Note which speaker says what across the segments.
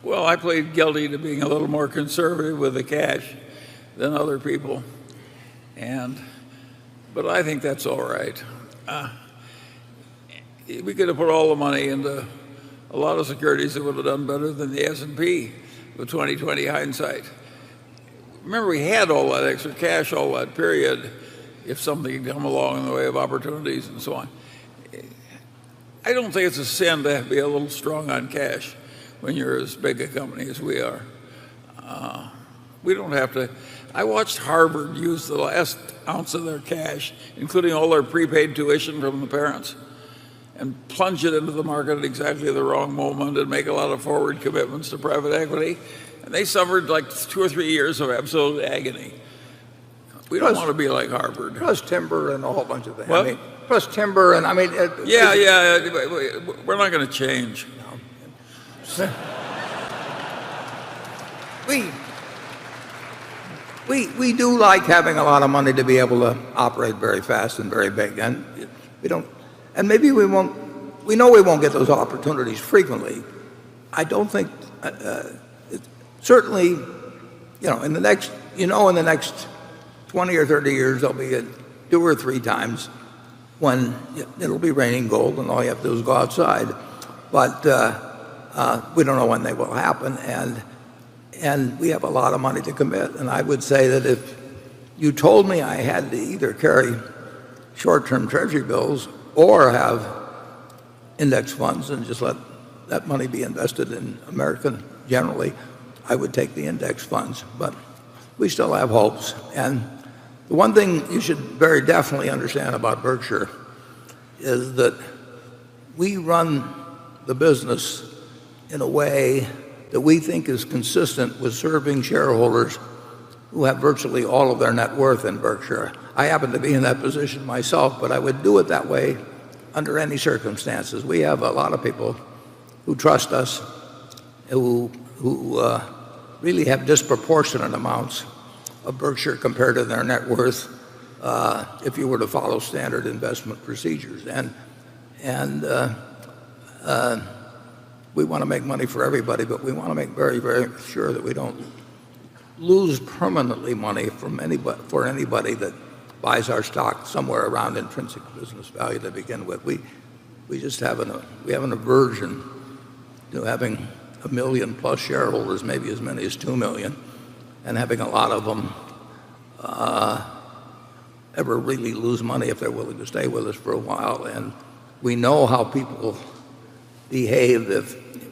Speaker 1: Well, I plead guilty to being a little more conservative with the cash than other people, but I think that's all right. We could have put all the money into a lot of securities that would have done better than the S&P with 20/20 hindsight. Remember, we had all that extra cash all that period if something had come along in the way of opportunities and so on. I don't think it's a sin to be a little strong on cash when you're as big a company as we are. We don't have to. I watched Harvard use the last ounce of their cash, including all their prepaid tuition from the parents, and plunge it into the market at exactly the wrong moment and make a lot of forward commitments to private equity. And they suffered like 2 or 3 years of absolute agony. We don't want to be like Harvard.
Speaker 2: Plus timber and a whole bunch of things.
Speaker 1: What?
Speaker 2: I mean, plus timber and
Speaker 1: Yeah. We're not going to change.
Speaker 2: No. We do like having a lot of money to be able to operate very fast and very big, and we don't. And maybe we won't. We know we won't get those opportunities frequently. I don't think. Certainly, in the next 20 or 30 years, there'll be 2 or 3 times when it'll be raining gold, and all you have to do is go outside. But we don't know when they will happen, and we have a lot of money to commit. And I would say that if you told me I had to either carry short-term treasury bills or have index funds and just let that money be invested in American generally, I would take the index funds. But we still have hopes. And the one thing you should very definitely understand about Berkshire is that we run the business in a way that we think is consistent with serving shareholders who have virtually all of their net worth in Berkshire. I happen to be in that position myself, but I would do it that way under any circumstances. We have a lot of people who trust us, who really have disproportionate amounts of Berkshire compared to their net worth if you were to follow standard investment procedures. And we want to make money for everybody, but we want to make very, very sure that we don't lose permanently money for anybody that buys our stock somewhere around intrinsic business value to begin with. We just have an aversion to having 1 million plus shareholders, maybe as many as 2 million, and having a lot of them ever really lose money if they're willing to stay with us for a while. And we know how people behave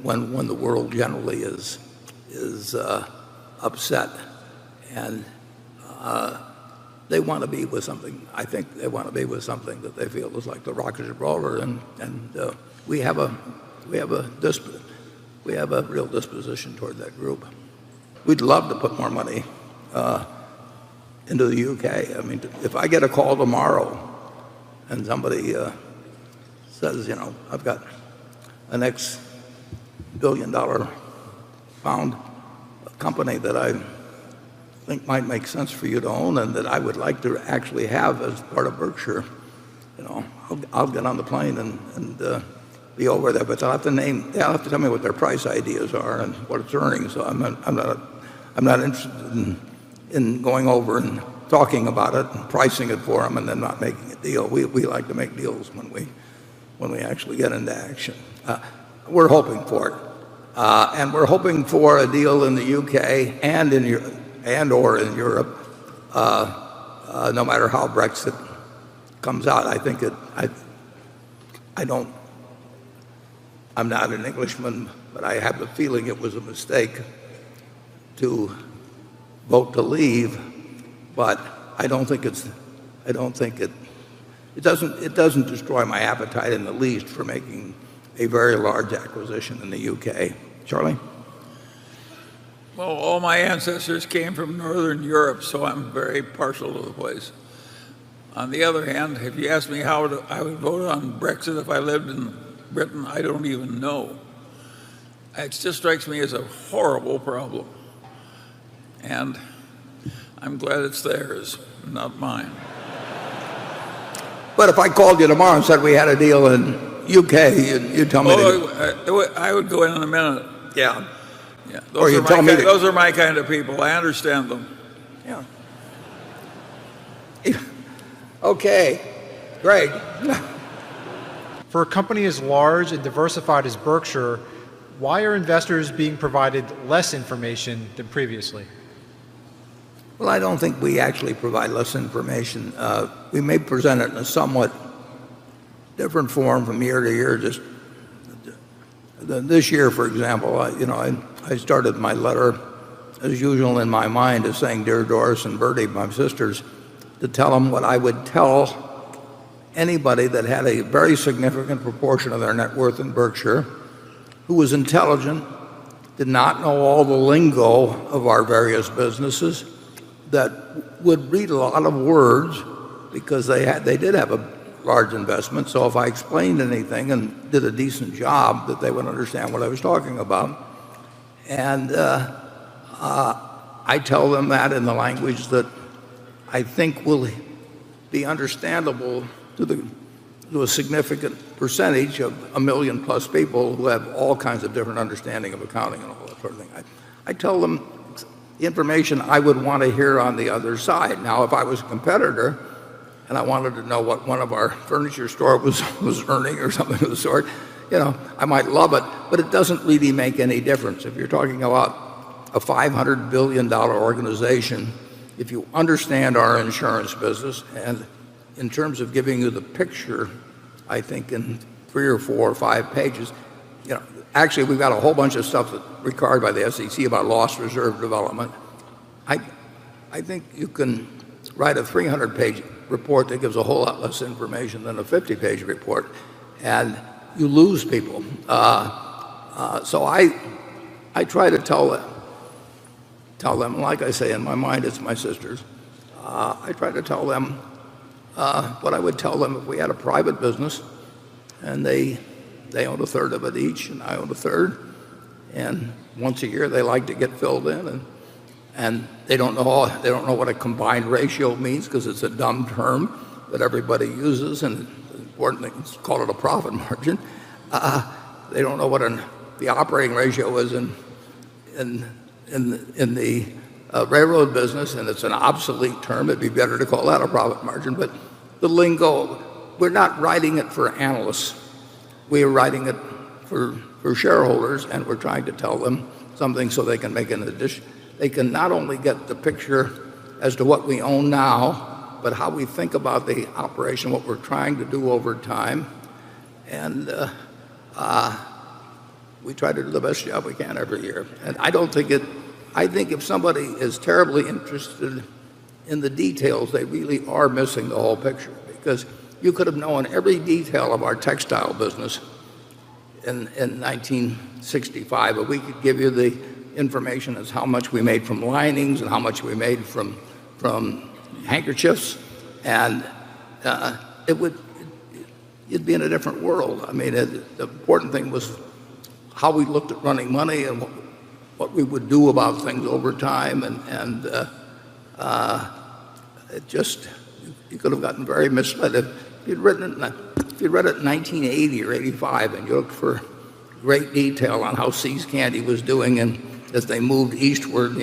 Speaker 2: when the world generally is upset, and they want to be with something. I think they want to be with something that they feel is like the Rock of Gibraltar, and we have a real disposition toward that group. We'd love to put more money into the UK. I mean, if I get a call tomorrow and somebody says, I've got an X billion-dollar pound company that I think might make sense for you to own and that I would like to actually have as part of Berkshire, I'll get on the plane and be over there. But they'll have to tell me what their price ideas are and what it's earning. So I'm not interested in going over and talking about it and pricing it for them and then not making a deal. We like to make deals when we actually get into action. We're hoping for it, and we're hoping for a deal in the UK or in Europe, no matter how Brexit comes out. I think I'm not an Englishman, but I have the feeling it was a mistake to vote to leave. But it doesn't destroy my appetite in the least for making a very large acquisition in the UK. Charlie?
Speaker 1: Well, all my ancestors came from Northern Europe, so I'm very partial to the place. On the other hand, if you ask me how I would vote on Brexit if I lived in Britain, I don't even know. It just strikes me as a horrible problem. And I'm glad it's theirs, not mine.
Speaker 2: But if I called you tomorrow and said we had a deal in UK, you'd tell me
Speaker 1: I would go in a minute.
Speaker 2: Yeah.
Speaker 1: Yeah,
Speaker 2: Or you tell me
Speaker 1: those are my kind of people. I understand them.
Speaker 2: Yeah. Okay, Greg.
Speaker 3: For a company as large and diversified as Berkshire, why are investors being provided less information than previously?
Speaker 2: Well, I don't think we actually provide less information. We may present it in a somewhat different form from year to year. Just this year, for example, I started my letter, as usual in my mind, as saying, "Dear Doris and Bertie, my sisters," to tell them what I would tell anybody that had a very significant proportion of their net worth in Berkshire, who was intelligent, did not know all the lingo of our various businesses, that would read a lot of words because they did have a large investment. So if I explained anything and did a decent job, that they would understand what I was talking about. And I tell them that in the language that I think will be understandable to a significant percentage of 1 million plus people who have all kinds of different understanding of accounting and all that sort of thing. I tell them the information I would want to hear on the other side. Now, if I was a competitor and I wanted to know what one of our furniture store was earning or something of the sort, I might love it, but it doesn't really make any difference. If you're talking about a $500 billion organization, if you understand our insurance business, and in terms of giving you the picture, I think in 3 or 4 or 5 pages, actually we've got a whole bunch of stuff that's required by the SEC about loss reserve development. I think you can write a 300-page report that gives a whole lot less information than a 50-page report, and you lose people. So I try to tell them, like I say, in my mind it's my sisters. I try to tell them what I would tell them if we had a private business and they own a third of it each and I own a third, and once a year they like to get filled in, and they don't know what a combined ratio means because it's a dumb term that everybody uses, and the important thing is call it a profit margin. They don't know what the operating ratio is in the railroad business, and it's an obsolete term. It'd be better to call that a profit margin. But the lingo, we're not writing it for analysts. We are writing it for shareholders, and we're trying to tell them something so they can make an addition. They can not only get the picture as to what we own now, but how we think about the operation, what we're trying to do over time. And we try to do the best job we can every year. And I think if somebody is terribly interested in the details, they really are missing the whole picture, because you could have known every detail of our textile business in 1965, but we could give you the information as how much we made from linings and how much we made from handkerchiefs, and you'd be in a different world. I mean, the important thing was how we looked at running money and what we would do about things over time, and it just, you could have gotten very misled if you'd read it in 1980 or 85 and you looked for great detail on how See's Candy was doing, and as they moved eastward,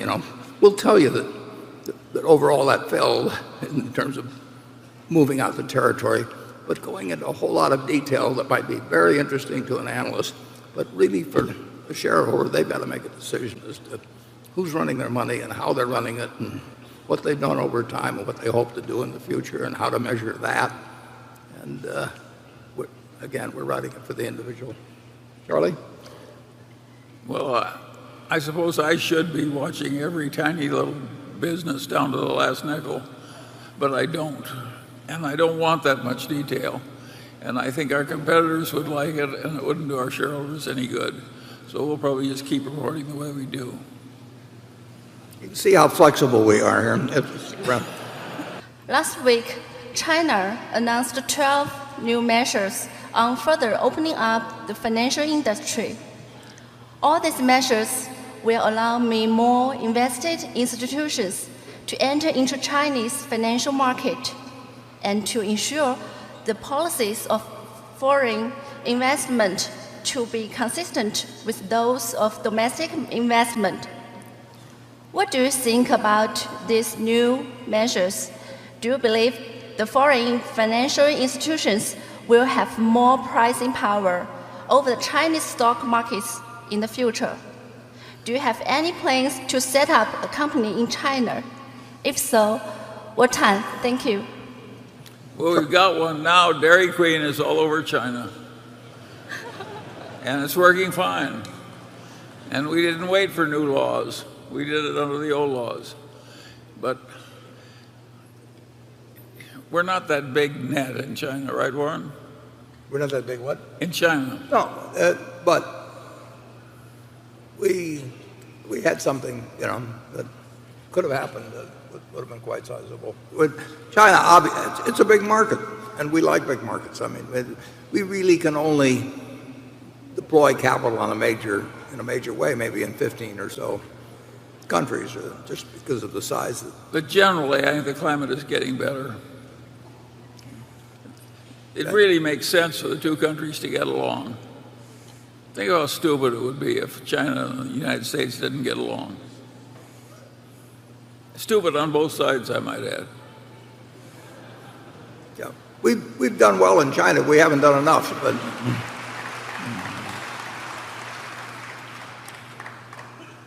Speaker 2: we'll tell you that overall that failed in terms of moving out the territory, but going into a whole lot of detail that might be very interesting to an analyst, but really for the shareholder, they've got to make a decision as to who's running their money and how they're running it and what they've done over time and what they hope to do in the future and how to measure that. And we're writing it for the individual. Charlie?
Speaker 1: Well, I suppose I should be watching every tiny little business down to the last nickel, but I don't. And I don't want that much detail. And I think our competitors would like it, and it wouldn't do our shareholders any good. So we'll probably just keep reporting the way we do.
Speaker 2: You can see how flexible we are here.
Speaker 4: Last week, China announced 12 new measures on further opening up the financial industry. All these measures will allow more invested institutions to enter into Chinese financial market and to ensure the policies of foreign investment to be consistent with those of domestic investment. What do you think about these new measures? Do you believe the foreign financial institutions will have more pricing power over the Chinese stock markets in the future? Do you have any plans to set up a company in China? If so, what time? Thank you.
Speaker 1: Well, we've got one now. Dairy Queen is all over China. And it's working fine. And we didn't wait for new laws. We did it under the old laws. But we're not that big net in China, right, Warren?
Speaker 2: We're not that big what?
Speaker 1: In China.
Speaker 2: No, but we had something, that could have happened that would have been quite sizable. With China, it's a big market, and we like big markets. I mean, we really can only deploy capital in a major way, maybe in 15 or so countries, just because of the size.
Speaker 1: But generally, I think the climate is getting better. It really makes sense for the two countries to get along. Think of how stupid it would be if China and the United States didn't get along. Stupid on both sides, I might add.
Speaker 2: Yeah, we've done well in China. We haven't done enough, but